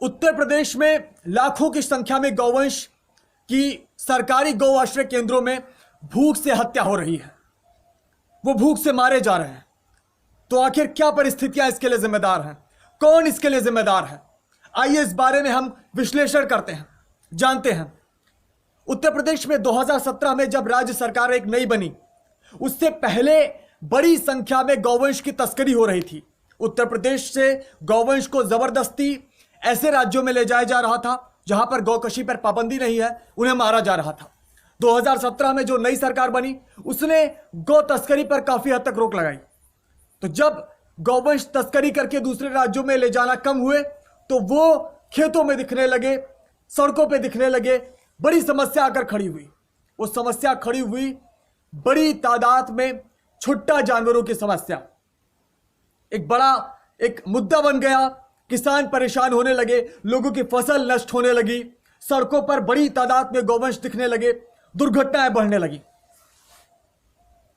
उत्तर प्रदेश में लाखों की संख्या में गौवंश की सरकारी गौ आश्रय केंद्रों में भूख से हत्या हो रही है। वो भूख से मारे जा रहे हैं। तो आखिर क्या परिस्थितियां इसके लिए जिम्मेदार हैं? कौन इसके लिए जिम्मेदार है? आइए इस बारे में हम विश्लेषण करते हैं, जानते हैं। उत्तर प्रदेश में 2017 में जब राज्य सरकार एक नई बनी, उससे पहले बड़ी संख्या में गौवंश की तस्करी हो रही थी। उत्तर प्रदेश से गौवंश को जबरदस्ती ऐसे राज्यों में ले जाया जा रहा था जहां पर गौकशी पर पाबंदी नहीं है, उन्हें मारा जा रहा था। 2017 में जो नई सरकार बनी, उसने गौ तस्करी पर काफी हद तक रोक लगाई। तो जब गौवंश तस्करी करके दूसरे राज्यों में ले जाना कम हुए, तो वो खेतों में दिखने लगे, सड़कों पे दिखने लगे। बड़ी समस्या आकर खड़ी हुई। वो समस्या खड़ी हुई बड़ी तादाद में छुट्टा जानवरों की समस्या एक मुद्दा बन गया। किसान परेशान होने लगे, लोगों की फसल नष्ट होने लगी, सड़कों पर बड़ी तादाद में गौवंश दिखने लगे, दुर्घटनाएं बढ़ने लगी।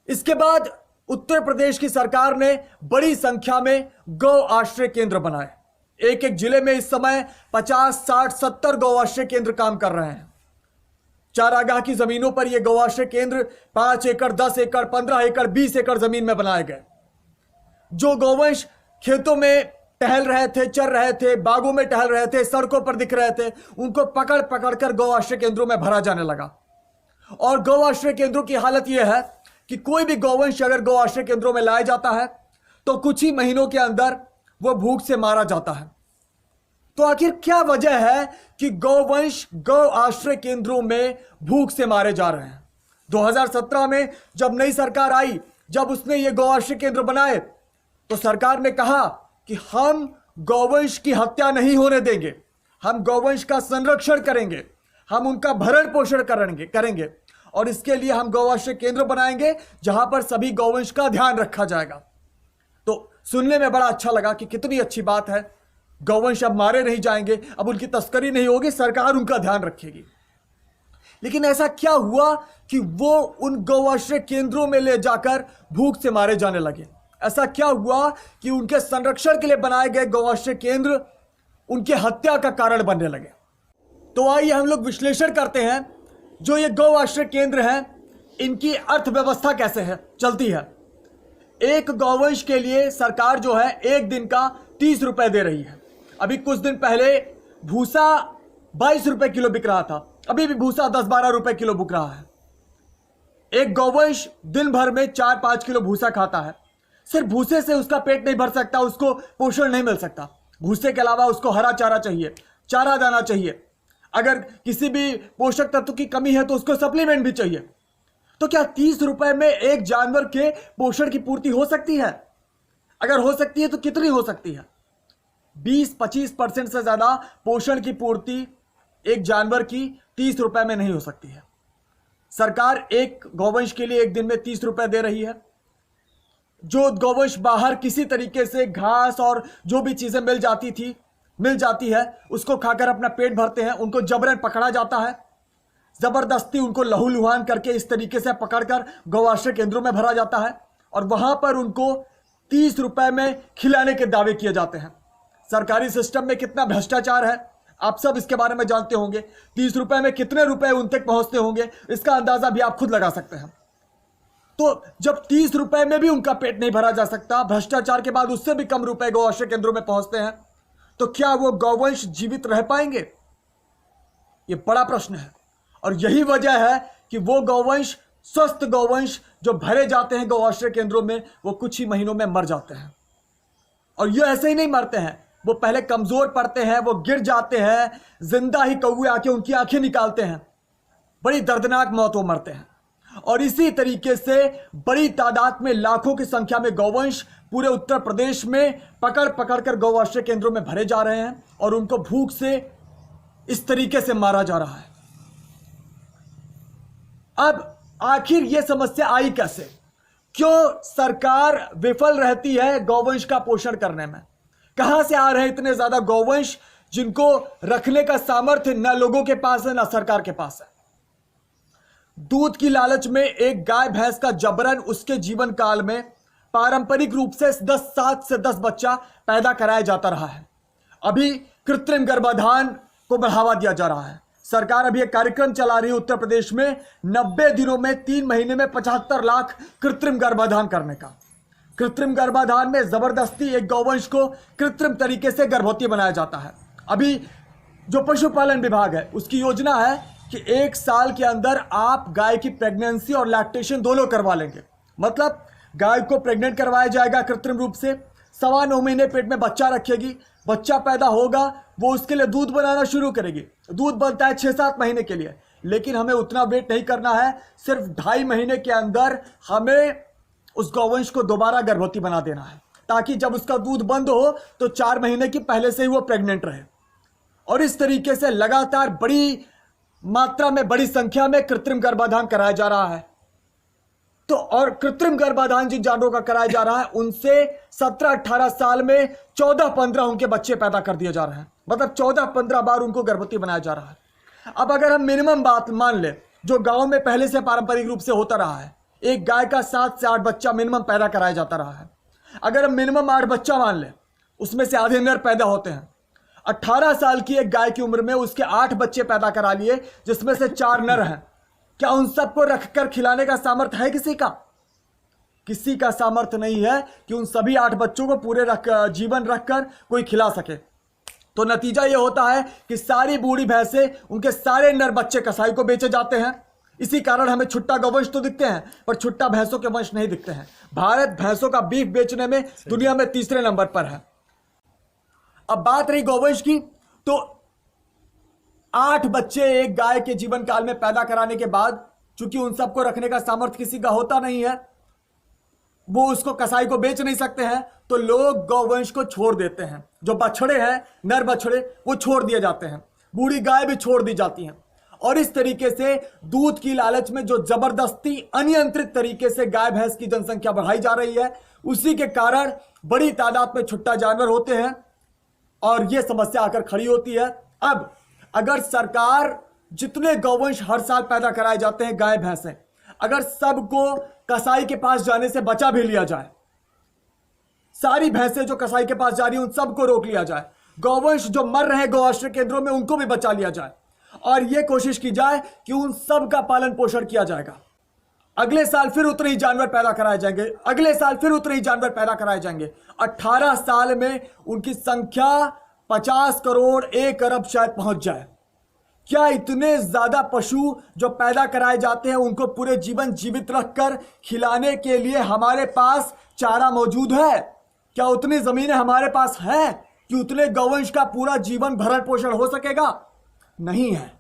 इसके बाद उत्तर प्रदेश की सरकार ने बड़ी संख्या में गौ आश्रय केंद्र बनाए। एक एक जिले में इस समय 50, 60, 70 गौ आश्रय केंद्र काम कर रहे हैं। चारागाह की जमीनों पर यह गौ आश्रय केंद्र 5 एकड़, 10 एकड़, 15 एकड़, 20 एकड़ जमीन में बनाए गए। जो गौवंश खेतों में टहल रहे थे, चर रहे थे, बागों में टहल रहे थे, सड़कों पर दिख रहे थे, उनको पकड़ पकड़ कर गौ आश्रय केंद्रों में भरा जाने लगा। और गौ आश्रय केंद्रों की हालत यह है कि कोई भी गौवंश अगर गौ आश्रय केंद्रों में लाया जाता है तो कुछ ही महीनों के अंदर वह भूख से मारा जाता है। तो आखिर क्या वजह है कि गौवंश गौ आश्रय केंद्रों में भूख से मारे जा रहे हैं? 2017 में जब नई सरकार आई, जब उसने ये गौ आश्रय केंद्र बनाए, तो सरकार ने कहा कि हम गौवंश की हत्या नहीं होने देंगे, हम गौवंश का संरक्षण करेंगे, हम उनका भरण पोषण करेंगे और इसके लिए हम गौ आश्रय केंद्र बनाएंगे जहां पर सभी गौवंश का ध्यान रखा जाएगा। तो सुनने में बड़ा अच्छा लगा कि कितनी अच्छी बात है, गौवंश अब मारे नहीं जाएंगे, अब उनकी तस्करी नहीं होगी, सरकार उनका ध्यान रखेगी। लेकिन ऐसा क्या हुआ कि वो उन गौआश्रय केंद्रों में ले जाकर भूख से मारे जाने लगे? ऐसा क्या हुआ कि उनके संरक्षण के लिए बनाए गए गौआश्रय केंद्र उनकी हत्या का कारण बनने लगे? तो आइए हम लोग विश्लेषण करते हैं, जो ये गौआश्रय केंद्र हैं, इनकी अर्थव्यवस्था कैसे है, चलती है। एक गौवंश के लिए सरकार जो है एक दिन का 30 रुपए दे रही है। अभी कुछ दिन पहले भूसा 22 रुपए किलो बिक रहा था, अभी भी भूसा 10-12 रुपए किलो बिक रहा है। एक गौवंश दिन भर में 4-5 किलो भूसा खाता है। सिर्फ भूसे से उसका पेट नहीं भर सकता, उसको पोषण नहीं मिल सकता। भूसे के अलावा उसको हरा चारा चाहिए, चारा दाना चाहिए। अगर किसी भी पोषक तत्व की कमी है तो उसको सप्लीमेंट भी चाहिए। तो क्या 30 रुपए में एक जानवर के पोषण की पूर्ति हो सकती है? अगर हो सकती है तो कितनी हो सकती है? 20-25% से ज्यादा पोषण की पूर्ति एक जानवर की 30 रुपए में नहीं हो सकती है। सरकार एक गौवंश के लिए एक दिन में 30 रुपए दे रही है। जो गौवंश बाहर किसी तरीके से घास और जो भी चीजें मिल जाती है, उसको खाकर अपना पेट भरते हैं, उनको जबरन पकड़ा जाता है, जबरदस्ती उनको लहूलुहान करके इस तरीके से पकड़कर गौआश्रय केंद्रों में भरा जाता है और वहां पर उनको 30 रुपए में खिलाने के दावे किए जाते हैं। सरकारी सिस्टम में कितना भ्रष्टाचार है, आप सब इसके बारे में जानते होंगे। 30 रुपए में कितने रुपए उन तक पहुंचते होंगे, इसका अंदाजा भी आप खुद लगा सकते हैं। तो जब 30 रुपए में भी उनका पेट नहीं भरा जा सकता, भ्रष्टाचार के बाद उससे भी कम रुपए गौआश्रय केंद्रों में पहुंचते हैं, तो क्या वो गौवंश जीवित रह पाएंगे? ये बड़ा प्रश्न है। और यही वजह है कि वो गौवंश, स्वस्थ गौवंश जो भरे जाते हैं गौआश्रय केंद्रों में, वो कुछ ही महीनों में मर जाते हैं। और ये ऐसे ही नहीं मरते हैं, वो पहले कमजोर पड़ते हैं, वो गिर जाते हैं, जिंदा ही कौवे आके उनकी आंखें निकालते हैं, बड़ी दर्दनाक मौत वो मरते हैं। और इसी तरीके से बड़ी तादाद में, लाखों की संख्या में गौवंश पूरे उत्तर प्रदेश में पकड़ पकड़ कर गौआश्रय केंद्रों में भरे जा रहे हैं और उनको भूख से इस तरीके से मारा जा रहा है। अब आखिर यह समस्या आई कैसे? क्यों सरकार विफल रहती है गौवंश का पोषण करने में? कहां से आ रहे हैं इतने ज्यादा गौवंश जिनको रखने का सामर्थ्य न लोगों के पास है, न सरकार के पास है? दूध की लालच में एक गाय भैंस का जबरन उसके जीवन काल में पारंपरिक रूप से 7 से 10 बच्चा पैदा कराया जाता रहा है। अभी कृत्रिम गर्भाधान को बढ़ावा दिया जा रहा है। सरकार अभी एक कार्यक्रम चला रही है उत्तर प्रदेश में 90 दिनों में 3 महीने में 75 लाख कृत्रिम गर्भाधान करने का। कृत्रिम गर्भाधान में जबरदस्ती एक गौवंश को कृत्रिम तरीके से गर्भवती बनाया जाता है। अभी जो पशुपालन विभाग है उसकी योजना है कि 1 साल के अंदर आप गाय की प्रेगनेंसी और लैक्टेशन दोनों करवा लेंगे। मतलब गाय को प्रेग्नेंट करवाया जाएगा कृत्रिम रूप से, 9.25 महीने पेट में बच्चा रखेगी, बच्चा पैदा होगा, वो उसके लिए दूध बनाना शुरू करेगी। दूध बनता है 6-7 महीने के लिए, लेकिन हमें उतना वेट नहीं करना है। सिर्फ 2.5 महीने के अंदर हमें उस गौवंश को दोबारा गर्भवती बना देना है, ताकि जब उसका दूध बंद हो तो 4 महीने की पहले से ही वो प्रेग्नेंट रहे। और इस तरीके से लगातार बड़ी मात्रा में, बड़ी संख्या में कृत्रिम गर्भाधान कराया जा रहा है। तो और कृत्रिम गर्भाधान जिन जानवरों का कराया जा रहा है उनसे 17-18 साल में 14-15 उनके बच्चे पैदा कर दिए जा रहे हैं। मतलब 14-15 बार उनको गर्भवती बनाया जा रहा है। अब अगर हम मिनिमम बात मान ले, जो गांव में पहले से पारंपरिक रूप से होता रहा है, एक गाय का 7 से 8 बच्चा मिनिमम पैदा कराया जाता रहा है। अगर हम मिनिमम 8 बच्चा मान ले, उसमें से आधे नर पैदा होते हैं। 18 साल की एक गाय की उम्र में उसके 8 बच्चे पैदा करा लिए, जिसमें से 4 नर हैं। क्या उन सबको रखकर खिलाने का सामर्थ्य है किसी का? किसी का सामर्थ्य नहीं है कि उन सभी 8 बच्चों को पूरे जीवन रखकर कोई खिला सके। तो नतीजा यह होता है कि सारी बूढ़ी भैंसें, उनके सारे नर बच्चे कसाई को बेचे जाते हैं। इसी कारण हमें छुट्टा गौवंश तो दिखते हैं, पर छुट्टा भैंसों के वंश नहीं दिखते हैं। भारत भैंसों का बीफ बेचने में दुनिया में 3रे नंबर पर है। अब बात रही गौवंश की, तो 8 बच्चे एक गाय के जीवन काल में पैदा कराने के बाद, चूंकि उन सबको रखने का सामर्थ्य किसी का होता नहीं है, वो उसको कसाई को बेच नहीं सकते हैं, तो लोग गौवंश को छोड़ देते हैं। जो बछड़े हैं, नर बछड़े, वो छोड़ दिए जाते हैं। बूढ़ी गाय भी छोड़ दी जाती हैं। और इस तरीके से दूध की लालच में जो जबरदस्ती अनियंत्रित तरीके से गाय भैंस की जनसंख्या बढ़ाई जा रही है, उसी के कारण बड़ी तादाद में छुट्टा जानवर होते हैं और यह समस्या आकर खड़ी होती है। अब अगर सरकार जितने गौवंश हर साल पैदा कराए जाते हैं गाय भैंसें, अगर सबको कसाई के पास जाने से बचा भी लिया जाए, सारी भैंसें जो कसाई के पास जा रही हैं उन सबको रोक लिया जाए, गौवंश जो मर रहे गौ आश्रय केंद्रों में उनको भी बचा लिया जाए, और यह कोशिश की जाए कि उन सब का पालन पोषण किया जाएगा, अगले साल फिर उतने ही जानवर पैदा कराए जाएंगे, अगले साल फिर उतने ही जानवर पैदा कराए जाएंगे। 18 साल में उनकी संख्या 50 करोड़ 1 अरब शायद पहुंच जाए। क्या इतने ज्यादा पशु जो पैदा कराए जाते हैं उनको पूरे जीवन जीवित रखकर खिलाने के लिए हमारे पास चारा मौजूद है? क्या उतनी जमीनें हमारे पास हैं कि उतने गौवंश का पूरा जीवन भरण पोषण हो सकेगा? नहीं है।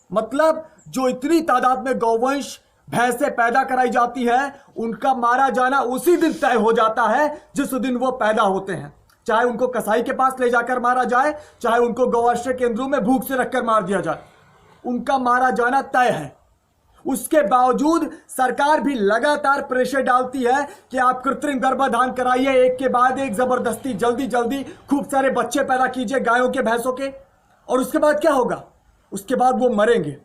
मतलब जो इतनी तादाद में गौवंश भैंसें पैदा कराई जाती है, उनका मारा जाना उसी दिन तय हो जाता है जिस दिन वो पैदा होते हैं। चाहे उनको कसाई के पास ले जाकर मारा जाए, चाहे उनको गौआश्रय केंद्रों में भूख से रखकर मार दिया जाए, उनका मारा जाना तय है। उसके बावजूद सरकार भी लगातार प्रेशर डालती है कि आप कृत्रिम गर्भाधान कराइए, एक के बाद एक जबरदस्ती जल्दी जल्दी खूब सारे बच्चे पैदा कीजिए गायों के, भैंसों के, और उसके बाद क्या होगा? उसके बाद वो मरेंगे,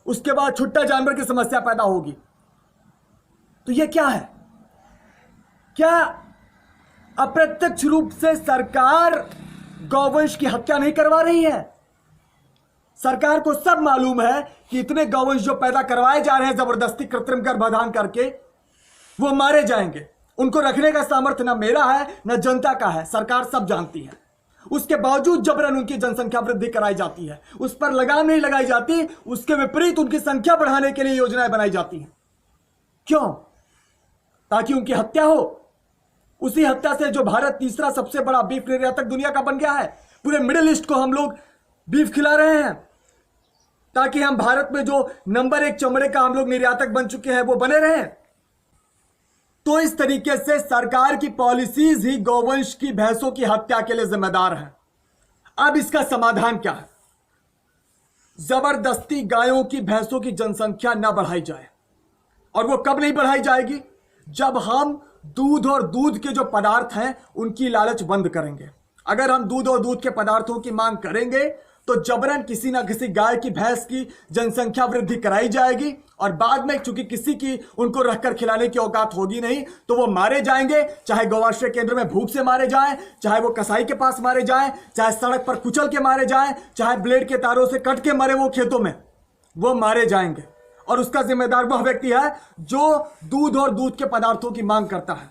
उसके बाद छुट्टा जानवर की समस्या पैदा होगी। तो ये क्या है? क्या अप्रत्यक्ष रूप से सरकार गौवंश की हत्या नहीं करवा रही है? सरकार को सब मालूम है कि इतने गौवंश जो पैदा करवाए जा रहे हैं जबरदस्ती कृत्रिम गर्भाधान करके, वो मारे जाएंगे। उनको रखने का सामर्थ्य ना मेरा है ना जनता का है, सरकार सब जानती है। उसके बावजूद जबरन उनकी जनसंख्या वृद्धि कराई जाती है, उस पर लगाम नहीं लगाई जाती, उसके विपरीत उनकी संख्या बढ़ाने के लिए योजनाएं बनाई जाती हैं। क्यों? ताकि उनकी हत्या हो। उसी हत्या से जो भारत 3रा सबसे बड़ा बीफ निर्यातक दुनिया का बन गया है, पूरे मिडिल ईस्ट को हम लोग बीफ खिला रहे हैं, ताकि हम भारत में जो नंबर 1 चमड़े का हम लोग निर्यातक बन चुके हैं वो बने रहें। तो इस तरीके से सरकार की पॉलिसीज ही गौवंश की, भैंसों की हत्या के लिए जिम्मेदार है। अब इसका समाधान क्या है? जबरदस्ती गायों की, भैंसों की जनसंख्या ना बढ़ाई जाए। और वो कब नहीं बढ़ाई जाएगी? जब हम दूध और दूध के जो पदार्थ हैं उनकी लालच बंद करेंगे। अगर हम दूध और दूध के पदार्थों की मांग करेंगे तो जबरन किसी ना किसी गाय की भैंस की जनसंख्या वृद्धि कराई जाएगी और बाद में चूंकि किसी की उनको रखकर खिलाने की औकात होगी नहीं तो वो मारे जाएंगे, चाहे गौआश्रय केंद्र में भूख से मारे जाएं, चाहे वो कसाई के पास मारे जाएं, चाहे सड़क पर कुचल के मारे जाएं, चाहे ब्लेड के तारों से कट के मरे वो खेतों में, वो मारे जाएंगे। और उसका जिम्मेदार वह व्यक्ति है जो दूध और दूध के पदार्थों की मांग करता है।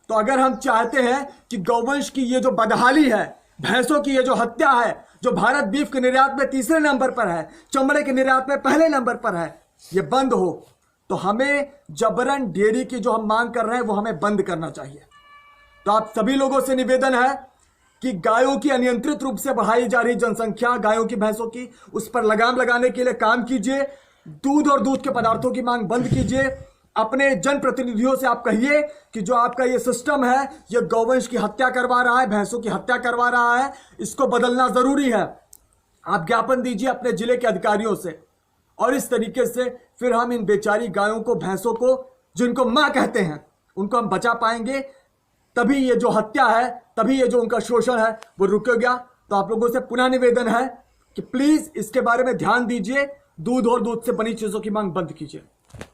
तो अगर हम चाहते हैं कि गौवंश की ये जो बदहाली है, भैंसों की ये जो हत्या है, जो भारत बीफ के निर्यात में तीसरे नंबर पर है, चमड़े के निर्यात में पहले नंबर पर है, ये बंद हो, तो हमें जबरन डेयरी की जो हम मांग कर रहे हैं वो हमें बंद करना चाहिए। तो आप सभी लोगों से निवेदन है कि गायों की अनियंत्रित रूप से बढ़ाई जा रही जनसंख्या, गायों की भैंसों की, उस पर लगाम लगाने के लिए काम कीजिए। दूध और दूध के पदार्थों की मांग बंद कीजिए। अपने जनप्रतिनिधियों से आप कहिए कि जो आपका ये सिस्टम है ये गौवंश की हत्या करवा रहा है, भैंसों की हत्या करवा रहा है, इसको बदलना जरूरी है। आप ज्ञापन दीजिए अपने जिले के अधिकारियों से और इस तरीके से फिर हम इन बेचारी गायों को, भैंसों को, जिनको मां कहते हैं, उनको हम बचा पाएंगे। तभी ये जो हत्या है, तभी ये जो उनका शोषण है वो रुकेगा। तो आप लोगों से पुनः निवेदन है कि प्लीज इसके बारे में ध्यान दीजिए, दूध और दूध से बनी चीजों की मांग बंद कीजिए।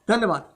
धन्यवाद।